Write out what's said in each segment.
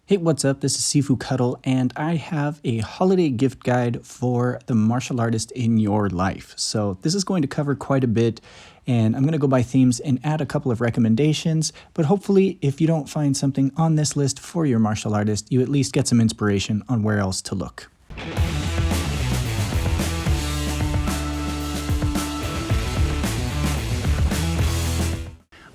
Hey, what's up? This is Sifu Kuttel, and I have a holiday gift guide for the martial artist in your life. So this is going to cover quite a bit, and I'm going to go by themes and add a couple of recommendations, but hopefully if you don't find something on this list for your martial artist, you at least get some inspiration on where else to look.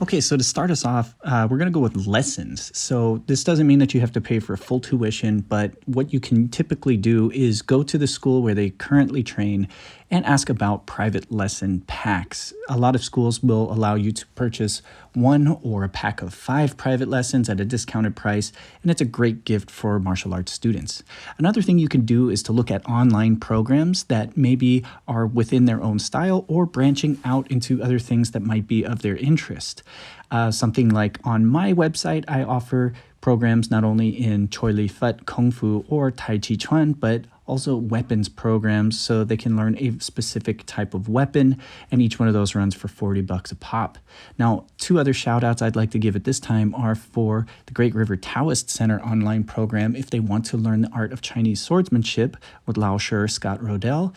Okay, so to start us off, we're going to go with lessons. So this doesn't mean that you have to pay for full tuition, but what you can typically do is go to the school where they currently train and ask about private lesson packs. A lot of schools will allow you to purchase 1 or a pack of 5 private lessons at a discounted price, and it's a great gift for martial arts students. Another thing you can do is to look at online programs that maybe are within their own style or branching out into other things that might be of their interest. Something like on my website, I offer programs not only in Choi Li Fut, Kung Fu, or Tai Chi Chuan, but also weapons programs so they can learn a specific type of weapon, and each one of those runs for $40 a pop. Now, 2 other shout outs I'd like to give at this time are for the Great River Taoist Center online program if they want to learn the art of Chinese swordsmanship with Lao Shi Scott Rodell.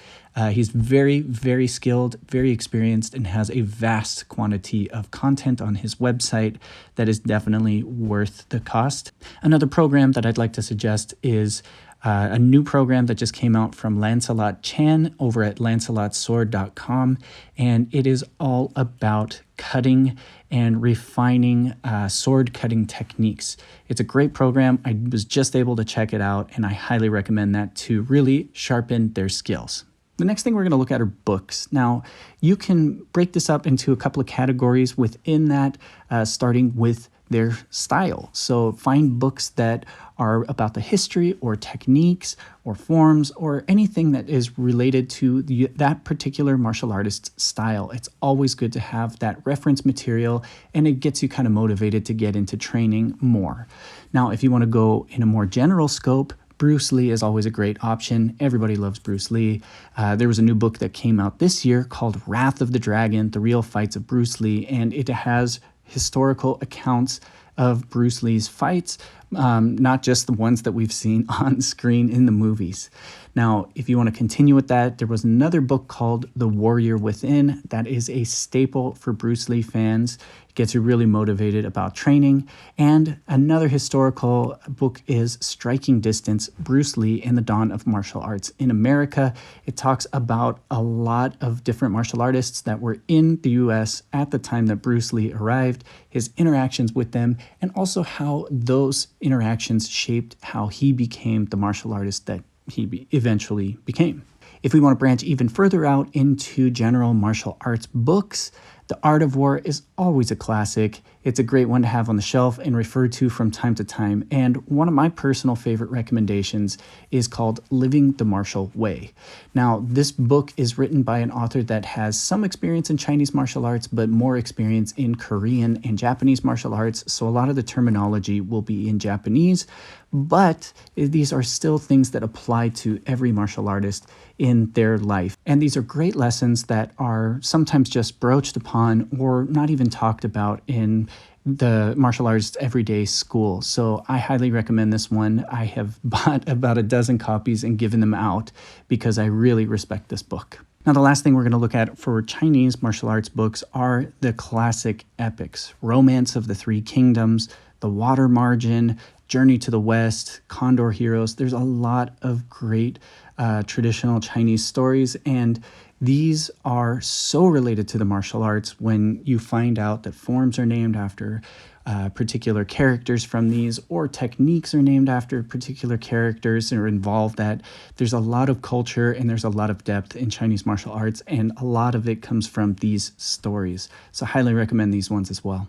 He's very, very skilled, very experienced, and has a vast quantity of content on his website that is definitely worth the cost. Another program that I'd like to suggest is a new program that just came out from Lancelot Chan over at lancelotsword.com, and it is all about cutting and refining sword cutting techniques. It's a great program. I was just able to check it out, and I highly recommend that to really sharpen their skills. The next thing we're going to look at are books. Now, you can break this up into a couple of categories within that, starting with their style. So find books that are about the history or techniques or forms or anything that is related to that particular martial artist's style. It's always good to have that reference material, and it gets you kind of motivated to get into training more. Now, if you want to go in a more general scope, Bruce Lee is always a great option. Everybody loves Bruce Lee. There was a new book that came out this year called Wrath of the Dragon, The Real Fights of Bruce Lee, and it has historical accounts of Bruce Lee's fights, not just the ones that we've seen on screen in the movies. Now, if you want to continue with that, there was another book called The Warrior Within that is a staple for Bruce Lee fans. It gets you really motivated about training. And another historical book is Striking Distance, Bruce Lee and the Dawn of Martial Arts in America. It talks about a lot of different martial artists that were in the US at the time that Bruce Lee arrived, his interactions with them, and also how those interactions shaped how he became the martial artist that he eventually became. If we want to branch even further out into general martial arts books, The Art of War is always a classic. It's a great one to have on the shelf and refer to from time to time. And one of my personal favorite recommendations is called Living the Martial Way. Now, this book is written by an author that has some experience in Chinese martial arts, but more experience in Korean and Japanese martial arts. So a lot of the terminology will be in Japanese, but these are still things that apply to every martial artist in their life. And these are great lessons that are sometimes just broached upon or not even talked about in the martial artist everyday school. So I highly recommend this one. I have bought about a dozen copies and given them out because I really respect this book. Now, the last thing we're going to look at for Chinese martial arts books are the classic epics: Romance of the Three Kingdoms, The Water Margin, Journey to the West, Condor Heroes. There's a lot of great traditional Chinese stories, and these are so related to the martial arts when you find out that forms are named after particular characters from these, or techniques are named after particular characters or involved. That there's a lot of culture and there's a lot of depth in Chinese martial arts, and a lot of it comes from these stories. So I highly recommend these ones as well.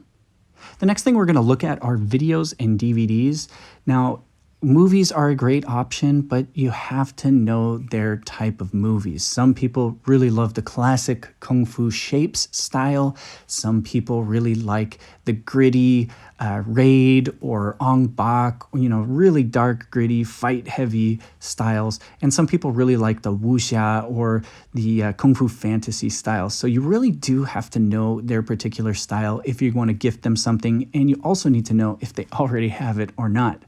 The next thing we're going to look at are videos and DVDs. Now, movies are a great option, but you have to know their type of movies. Some people really love the classic Kung Fu Shapes style. Some people really like the gritty, raid or ong bak, really dark, gritty, fight heavy styles. And some people really like the wuxia or the kung fu fantasy styles. So you really do have to know their particular style if you want to gift them something. And you also need to know if they already have it or not.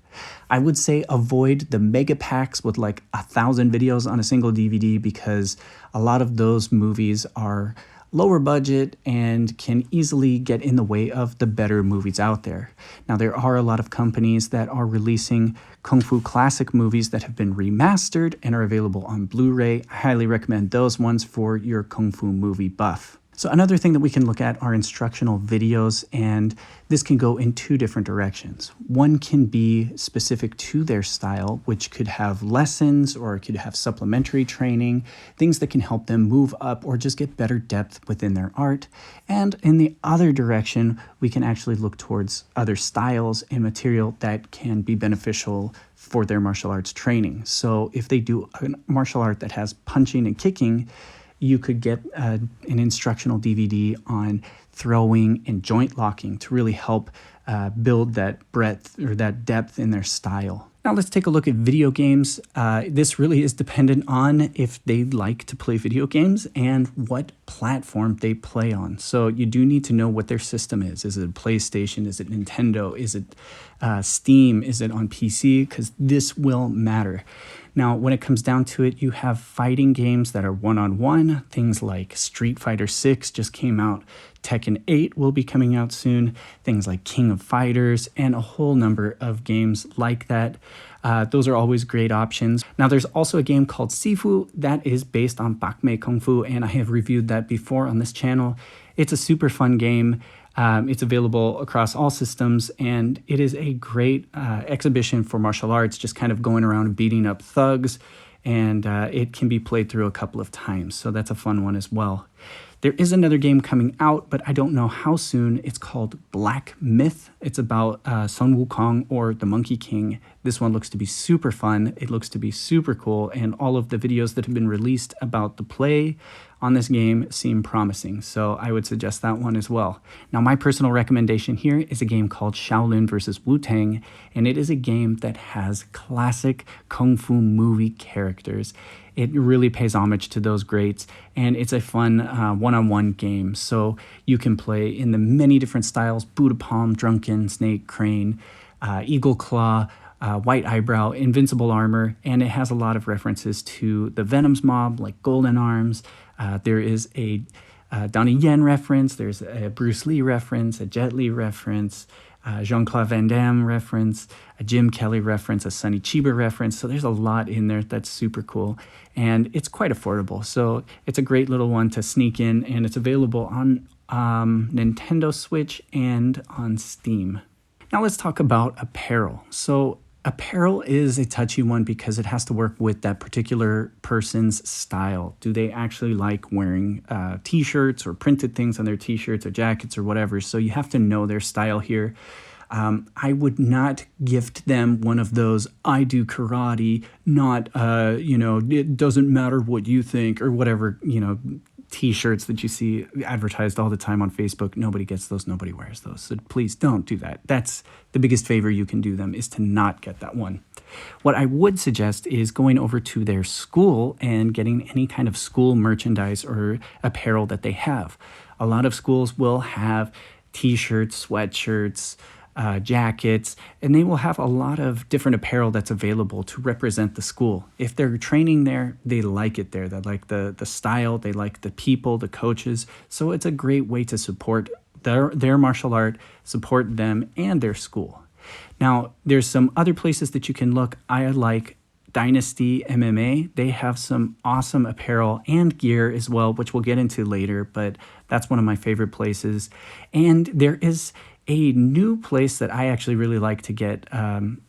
I would say avoid the mega packs with like 1,000 videos on a single DVD, because a lot of those movies are lower budget and can easily get in the way of the better movies out there. Now, there are a lot of companies that are releasing Kung Fu classic movies that have been remastered and are available on Blu-ray. I highly recommend those ones for your Kung Fu movie buff. So another thing that we can look at are instructional videos, and this can go in two different directions. One can be specific to their style, which could have lessons or it could have supplementary training, things that can help them move up or just get better depth within their art. And in the other direction, we can actually look towards other styles and material that can be beneficial for their martial arts training. So if they do a martial art that has punching and kicking, you could get an instructional DVD on throwing and joint locking to really help build that breadth or that depth in their style. Now let's take a look at video games. This really is dependent on if they like to play video games and what platform they play on. So you do need to know what their system is. Is it a PlayStation? Is it Nintendo? Is it Steam? Is it on PC? Because this will matter. Now, when it comes down to it, you have fighting games that are one-on-one. Things like Street Fighter 6 just came out. Tekken 8 will be coming out soon. Things like King of Fighters and a whole number of games like that. Those are always great options. Now, there's also a game called Sifu that is based on Bakmei Kung Fu, and I have reviewed that before on this channel. It's a super fun game. It's available across all systems, and it is a great exhibition for martial arts, just kind of going around and beating up thugs, and it can be played through a couple of times, so that's a fun one as well. There is another game coming out, but I don't know how soon. It's called Black Myth. It's about Sun Wukong, or the Monkey King. This one looks to be super fun. It looks to be super cool, and all of the videos that have been released about the play on this game seem promising, so I would suggest that one as well. Now, my personal recommendation here is a game called Shaolin vs. Wu-Tang, and it is a game that has classic Kung Fu movie characters. It really pays homage to those greats, and it's a fun one-on-one game. So you can play in the many different styles: Buddha Palm, Drunken, Snake, Crane, Eagle Claw, White Eyebrow, Invincible Armor, and it has a lot of references to the Venom's mob, like Golden Arms. There is a Donnie Yen reference, there's a Bruce Lee reference, a Jet Li reference, Jean-Claude Van Damme reference, a Jim Kelly reference, a Sonny Chiba reference. So there's a lot in there that's super cool, and it's quite affordable. So it's a great little one to sneak in, and it's available on Nintendo Switch and on Steam. Now let's talk about apparel. So apparel is a touchy one because it has to work with that particular person's style. Do they actually like wearing t-shirts or printed things on their t-shirts or jackets or whatever? So you have to know their style here. I would not gift them one of those "I do karate, not it doesn't matter what you think" or whatever, t-shirts that you see advertised all the time on Facebook. Nobody gets those, nobody wears those. So please don't do that. That's the biggest favor you can do them, is to not get that one. What I would suggest is going over to their school and getting any kind of school merchandise or apparel that they have. A lot of schools will have t-shirts, sweatshirts, jackets, and they will have a lot of different apparel that's available to represent the school. If they're training there, they like it there. They like the style, they like the people, the coaches. So it's a great way to support their martial art, support them and their school. Now, there's some other places that you can look. I like Dynasty MMA. They have some awesome apparel and gear as well, which we'll get into later, but that's one of my favorite places. And there is a new place that I actually really like to get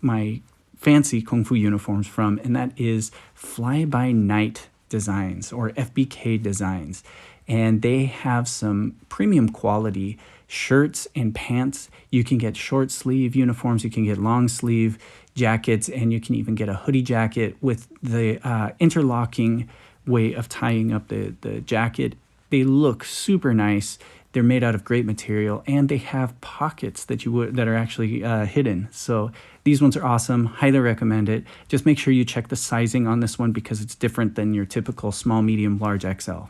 my fancy Kung Fu uniforms from, and that is Fly By Night Designs, or FBK Designs. And they have some premium quality shirts and pants. You can get short sleeve uniforms, you can get long sleeve jackets, and you can even get a hoodie jacket with the interlocking way of tying up the jacket. They look super nice. They're made out of great material, and they have pockets that are actually hidden. So these ones are awesome. Highly recommend it. Just make sure you check the sizing on this one because it's different than your typical small, medium, large XL.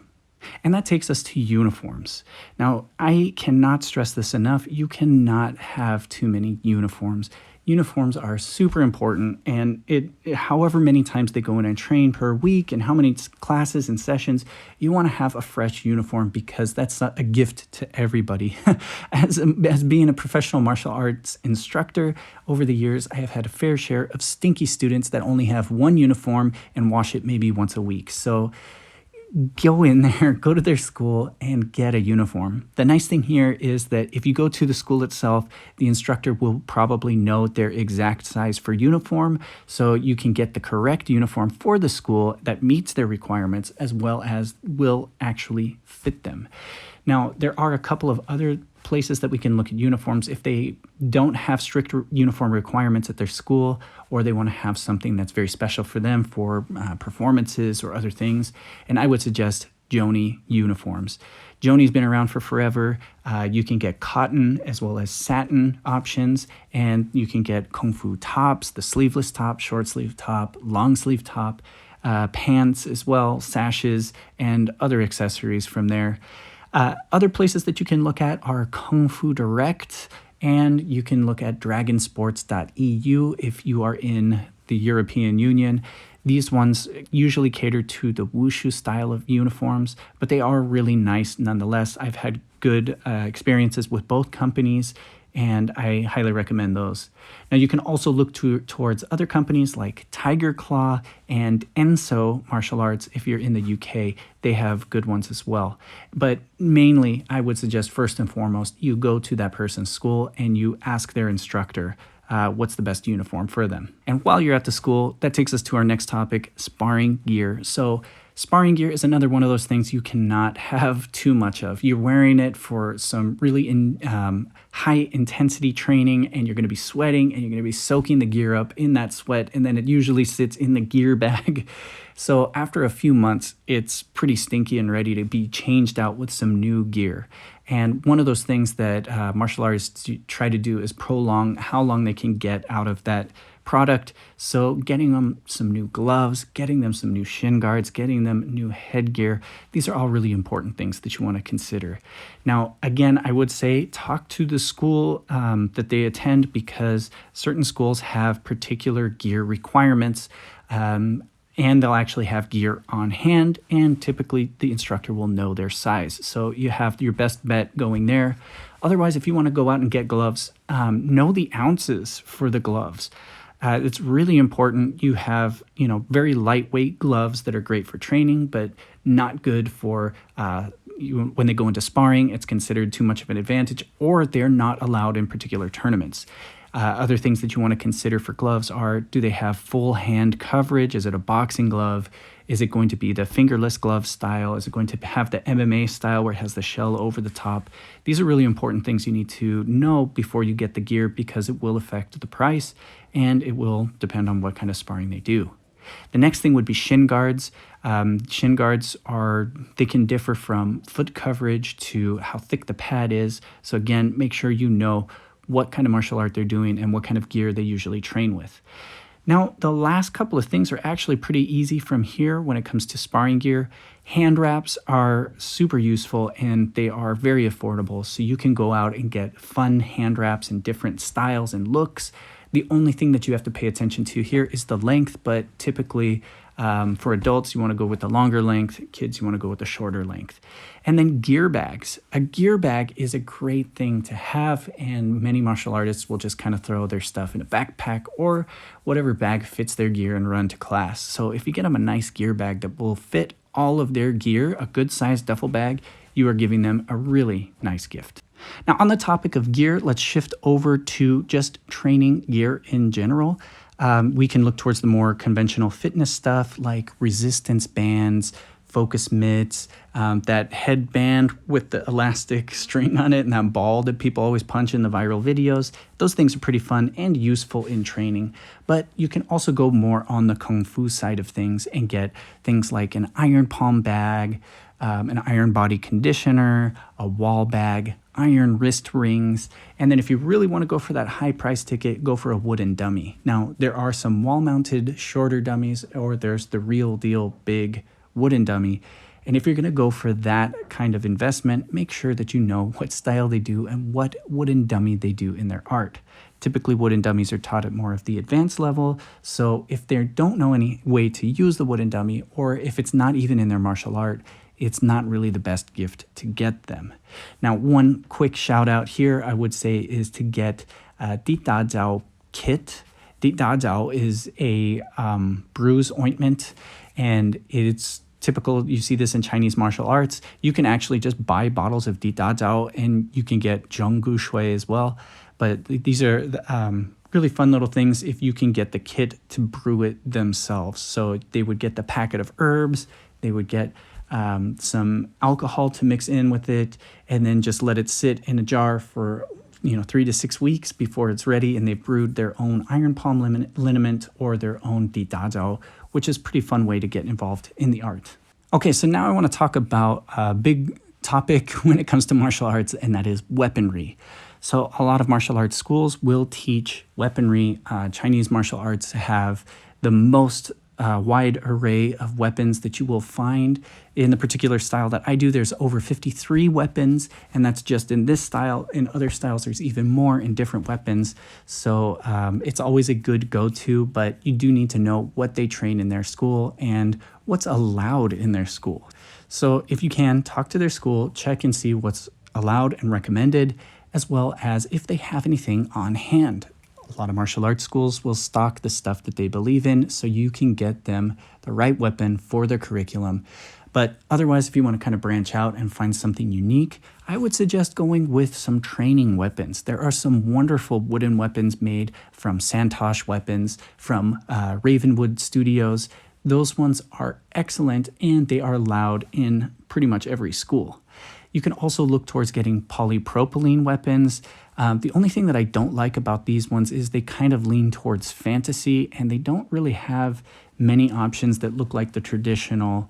And that takes us to uniforms. Now, I cannot stress this enough. You cannot have too many uniforms. Uniforms are super important, and however many times they go in and train per week and how many classes and sessions, you want to have a fresh uniform because that's a gift to everybody. As being a professional martial arts instructor, over the years, I have had a fair share of stinky students that only have one uniform and wash it maybe once a week. So go in there, go to their school, and get a uniform. The nice thing here is that if you go to the school itself, the instructor will probably know their exact size for uniform, so you can get the correct uniform for the school that meets their requirements as well as will actually fit them. Now, there are a couple of other places that we can look at uniforms if they don't have strict uniform requirements at their school, or they want to have something that's very special for them for performances or other things. And I would suggest Joni uniforms. Joni's been around for forever. You can get cotton as well as satin options, and you can get Kung Fu tops, the sleeveless top, short sleeve top, long sleeve top, pants as well, sashes, and other accessories from there. Other places that you can look at are Kung Fu Direct, and you can look at dragonsports.eu if you are in the European Union. These ones usually cater to the wushu style of uniforms, but they are really nice nonetheless. I've had good experiences with both companies, and I highly recommend those. Now, you can also look towards other companies like Tiger Claw and Enso Martial Arts. If you're in the UK, they have good ones as well. But mainly, I would suggest first and foremost, you go to that person's school and you ask their instructor what's the best uniform for them. And while you're at the school, that takes us to our next topic, sparring gear. So sparring gear is another one of those things you cannot have too much of. You're wearing it for some really high intensity training, and you're going to be sweating and you're going to be soaking the gear up in that sweat, and then it usually sits in the gear bag. So after a few months, it's pretty stinky and ready to be changed out with some new gear. And one of those things that martial artists try to do is prolong how long they can get out of that product. So getting them some new gloves, getting them some new shin guards, getting them new headgear, these are all really important things that you want to consider. Now, again, I would say talk to the school that they attend, because certain schools have particular gear requirements, and they'll actually have gear on hand, and typically the instructor will know their size. So you have your best bet going there. Otherwise, if you want to go out and get gloves, know the ounces for the gloves. It's really important you have, very lightweight gloves that are great for training, but not good for when they go into sparring. It's considered too much of an advantage, or they're not allowed in particular tournaments. Other things that you want to consider for gloves are, do they have full hand coverage? Is it a boxing glove? Is it going to be the fingerless glove style? Is it going to have the MMA style where it has the shell over the top? These are really important things you need to know before you get the gear, because it will affect the price, and it will depend on what kind of sparring they do. The next thing would be shin guards. Shin guards they can differ from foot coverage to how thick the pad is. So again, make sure you know what kind of martial art they're doing and what kind of gear they usually train with. Now, the last couple of things are actually pretty easy from here when it comes to sparring gear. Hand wraps are super useful, and they are very affordable. So you can go out and get fun hand wraps in different styles and looks. The only thing that you have to pay attention to here is the length, but typically for adults, you want to go with the longer length. Kids, you want to go with the shorter length. And then gear bags. A gear bag is a great thing to have, and many martial artists will just kind of throw their stuff in a backpack or whatever bag fits their gear and run to class. So if you get them a nice gear bag that will fit all of their gear, a good sized duffel bag, you are giving them a really nice gift. Now, on the topic of gear, let's shift over to just training gear in general. We can look towards the more conventional fitness stuff like resistance bands, focus mitts, that headband with the elastic string on it and that ball that people always punch in the viral videos. Those things are pretty fun and useful in training. But you can also go more on the Kung Fu side of things and get things like an iron palm bag, an iron body conditioner, a wall bag, iron wrist rings, and then if you really want to go for that high price ticket, go for a wooden dummy. Now, there are some wall-mounted shorter dummies, or there's the real deal big wooden dummy. And if you're going to go for that kind of investment, make sure that you know what style they do and what wooden dummy they do in their art. Typically, wooden dummies are taught at more of the advanced level, so if they don't know any way to use the wooden dummy, or if it's not even in their martial art, it's not really the best gift to get them. Now, one quick shout out here I would say is to get Di Da Jiao kit. Di Da Jiao is a bruise ointment, and it's typical. You see this in Chinese martial arts. You can actually just buy bottles of Di Da Jiao, and you can get Zheng Gu Shui as well. But these are really fun little things if you can get the kit to brew it themselves. So they would get the packet of herbs, they would get some alcohol to mix in with it, and then just let it sit in a jar for 3 to 6 weeks before it's ready, and they've brewed their own iron palm liniment or their own Di Da Jiao, which is a pretty fun way to get involved in the art. Okay, so now I want to talk about a big topic when it comes to martial arts, and that is weaponry. So a lot of martial arts schools will teach weaponry. Chinese martial arts have the most wide array of weapons that you will find. In the particular style that I do, there's over 53 weapons, and that's just in this style. In other styles, there's even more in different weapons. So it's always a good go-to, but you do need to know what they train in their school and what's allowed in their school. So if you can, talk to their school, check and see what's allowed and recommended, as well as if they have anything on hand. A lot of martial arts schools will stock the stuff that they believe in, so you can get them the right weapon for their curriculum. But otherwise, if you want to kind of branch out and find something unique, I would suggest going with some training weapons. There are some wonderful wooden weapons made from Santosh Weapons, from Ravenwood Studios. Those ones are excellent, and they are allowed in pretty much every school. You can also look towards getting polypropylene weapons. The only thing that I don't like about these ones is they kind of lean towards fantasy, and they don't really have many options that look like the traditional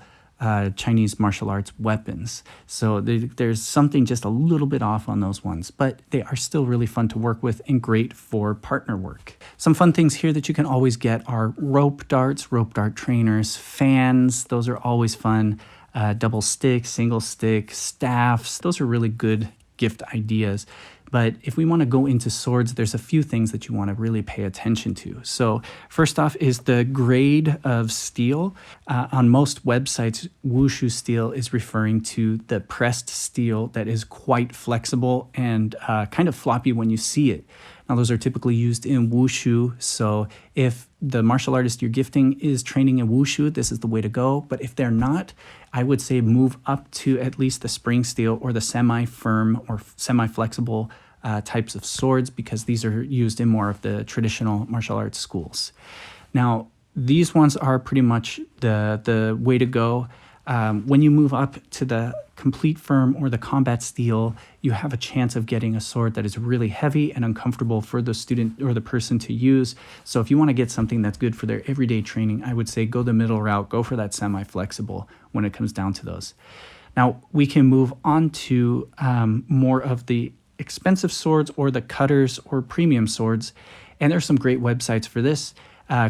Chinese martial arts weapons. So there's something just a little bit off on those ones, but they are still really fun to work with and great for partner work. Some fun things here that you can always get are rope darts, rope dart trainers, fans. Those are always fun. Double stick, single stick, staffs. Those are really good gift ideas. But if we want to go into swords, there's a few things that you want to really pay attention to. So first off is the grade of steel. On most websites, wushu steel is referring to the pressed steel that is quite flexible and kind of floppy when you see it. Now, those are typically used in wushu, so if the martial artist you're gifting is training in wushu, this is the way to go. But if they're not, I would say move up to at least the spring steel or the semi-firm or semi-flexible types of swords, because these are used in more of the traditional martial arts schools. Now, these ones are pretty much the way to go. When you move up to the complete firm or the combat steel, you have a chance of getting a sword that is really heavy and uncomfortable for the student or the person to use. So if you want to get something that's good for their everyday training, I would say go the middle route, go for that semi-flexible when it comes down to those. Now, we can move on to more of the expensive swords or the cutters or premium swords, and there's some great websites for this.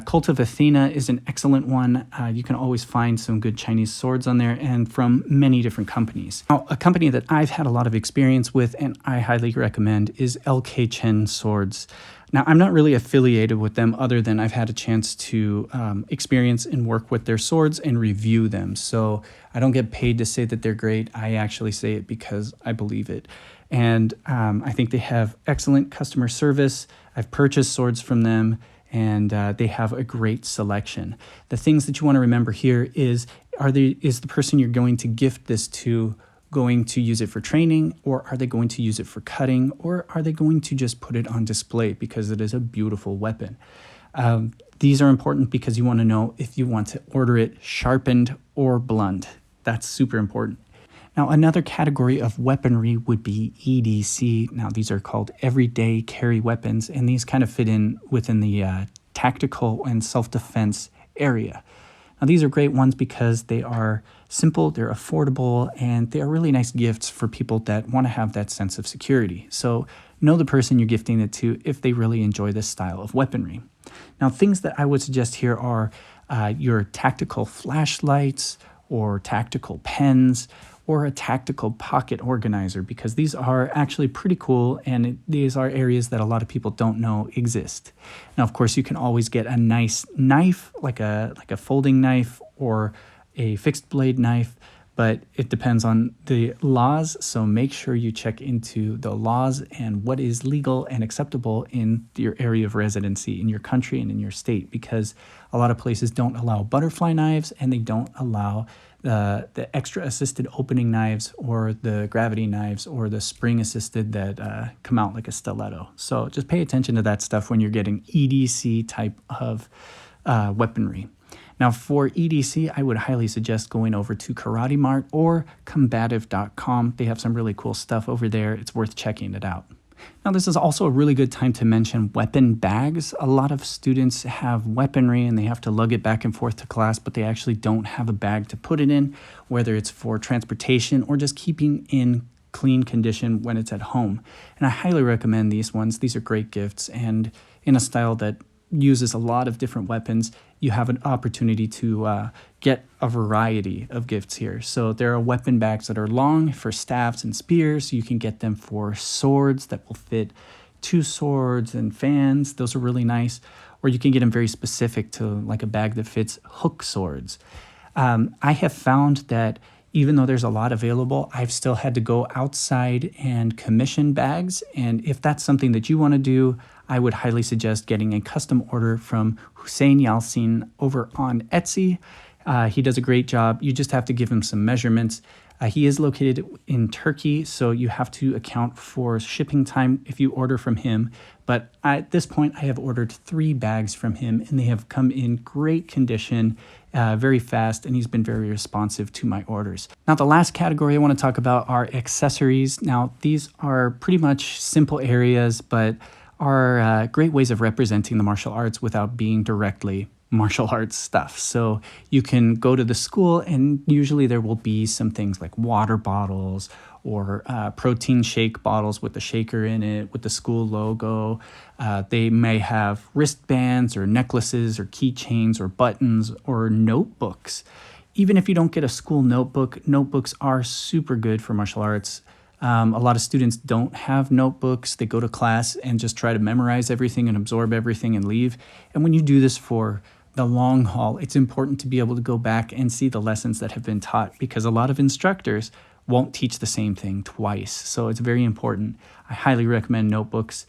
Cult of Athena is an excellent one. You can always find some good Chinese swords on there and from many different companies. Now, a company that I've had a lot of experience with and I highly recommend is LK Chen Swords. Now, I'm not really affiliated with them other than I've had a chance to experience and work with their swords and review them. So I don't get paid to say that they're great. I actually say it because I believe it. And I think they have excellent customer service. I've purchased swords from them, and they have a great selection. The things that you want to remember here is the person you're going to gift this to going to use it for training, or are they going to use it for cutting, or are they going to just put it on display because it is a beautiful weapon? These are important because you want to know if you want to order it sharpened or blunt. That's super important. Now, another category of weaponry would be EDC. Now, these are called everyday carry weapons, and these kind of fit in within the tactical and self-defense area. Now, these are great ones because they are simple, they're affordable, and they are really nice gifts for people that want to have that sense of security. So know the person you're gifting it to if they really enjoy this style of weaponry. Now, things that I would suggest here are your tactical flashlights or tactical pens or a tactical pocket organizer, because these are actually pretty cool, and these are areas that a lot of people don't know exist. Now, of course, you can always get a nice knife, like a folding knife or a fixed blade knife, but it depends on the laws, so make sure you check into the laws and what is legal and acceptable in your area of residency, in your country and in your state, because a lot of places don't allow butterfly knives, and they don't allow the extra assisted opening knives or the gravity knives or the spring assisted that come out like a stiletto. So just pay attention to that stuff when you're getting EDC type of weaponry. Now, for EDC, I would highly suggest going over to Karate Mart or combative.com. They have some really cool stuff over there. It's worth checking it out. Now, this is also a really good time to mention weapon bags. A lot of students have weaponry and they have to lug it back and forth to class, but they actually don't have a bag to put it in, whether it's for transportation or just keeping in clean condition when it's at home. And I highly recommend these ones. These are great gifts, and in a style that uses a lot of different weapons, you have an opportunity to get a variety of gifts here. So there are weapon bags that are long for staffs and spears. You can get them for swords that will fit 2 swords and fans. Those are really nice. Or you can get them very specific to like a bag that fits hook swords. I have found that even though there's a lot available, I've still had to go outside and commission bags. And if that's something that you want to do, I would highly suggest getting a custom order from Hussein Yalcin over on Etsy. He does a great job. You just have to give him some measurements. He is located in Turkey, so you have to account for shipping time if you order from him. But at this point, I have ordered 3 bags from him, and they have come in great condition, very fast, and he's been very responsive to my orders. Now, the last category I want to talk about are accessories. Now, these are pretty much simple areas, but are great ways of representing the martial arts without being directly martial arts stuff. So you can go to the school, and usually there will be some things like water bottles or protein shake bottles with the shaker in it with the school logo. They may have wristbands or necklaces or keychains or buttons or notebooks. Even if you don't get a school notebook, notebooks are super good for martial arts. A lot of students don't have notebooks. They go to class and just try to memorize everything and absorb everything and leave. And when you do this for the long haul, it's important to be able to go back and see the lessons that have been taught, because a lot of instructors won't teach the same thing twice. So it's very important. I highly recommend notebooks.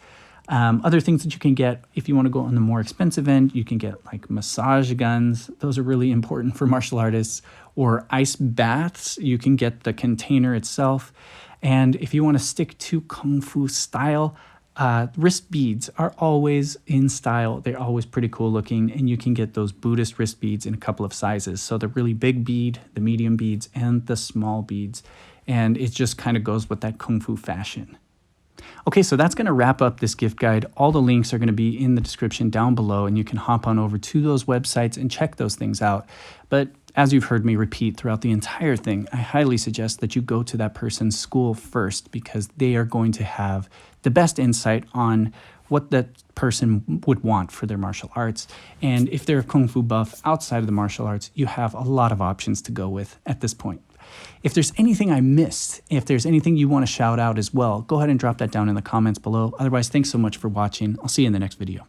Other things that you can get, if you want to go on the more expensive end, you can get like massage guns. Those are really important for martial artists. Or ice baths. You can get the container itself. And if you want to stick to Kung Fu style, wrist beads are always in style. They're always pretty cool looking, and you can get those Buddhist wrist beads in a couple of sizes. So the really big bead, the medium beads, and the small beads. And it just kind of goes with that Kung Fu fashion. Okay, so that's going to wrap up this gift guide. All the links are going to be in the description down below, and you can hop on over to those websites and check those things out. But as you've heard me repeat throughout the entire thing, I highly suggest that you go to that person's school first, because they are going to have the best insight on what that person would want for their martial arts. And if they're a Kung Fu buff outside of the martial arts, you have a lot of options to go with at this point. If there's anything I missed, if there's anything you want to shout out as well, go ahead and drop that down in the comments below. Otherwise, thanks so much for watching. I'll see you in the next video.